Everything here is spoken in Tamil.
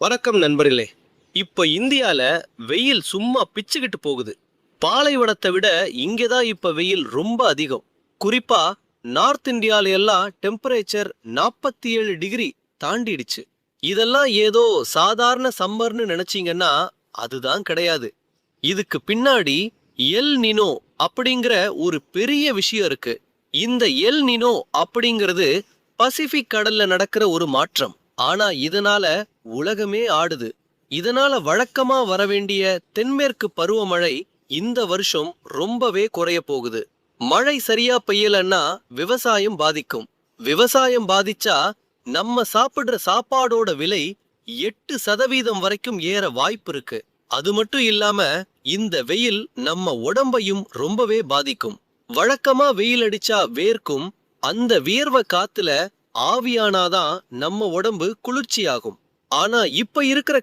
வணக்கம் நண்பர்களே. இப்ப இந்தியால வெயில் சும்மா பிச்சுக்கிட்டு போகுது. பாலைவனத்தை விட இங்கதான் இப்ப வெயில் ரொம்ப அதிகம். குறிப்பா நார்த் இந்தியால எல்லாம் டெம்பரேச்சர் 47 டிகிரி தாண்டிடுச்சு. இதெல்லாம் ஏதோ சாதாரண சம்மர்னு நினைச்சீங்கன்னா அதுதான் கிடையாது. இதுக்கு பின்னாடி எல் நினோ அப்படிங்கிற ஒரு பெரிய விஷயம் இருக்கு. இந்த எல் நினோ அப்படிங்கிறது பசிபிக் கடல்ல நடக்கிற ஒரு மாற்றம். ஆனா இதனால உலகமே ஆடுது. இதனால வழக்கமா வரவேண்டிய தென்மேற்கு பருவமழை இந்த வருஷம் ரொம்பவே குறைய போகுது. மழை சரியா பெய்யலன்னா விவசாயம் பாதிக்கும். விவசாயம் பாதிச்சா நம்ம சாப்பிடுற சாப்பாடோட விலை 8% வரைக்கும் ஏற வாய்ப்பு இருக்கு. அது மட்டும் இல்லாம இந்த வெயில் நம்ம உடம்பையும் ரொம்பவே பாதிக்கும். வழக்கமா வெயில் அடிச்சா வேர்க்கும். அந்த வியர்வை காத்துல ஆவியானாதான் நம்ம உடம்பு குளிர்ச்சியாகும். ஆனா இப்ப இருக்கிற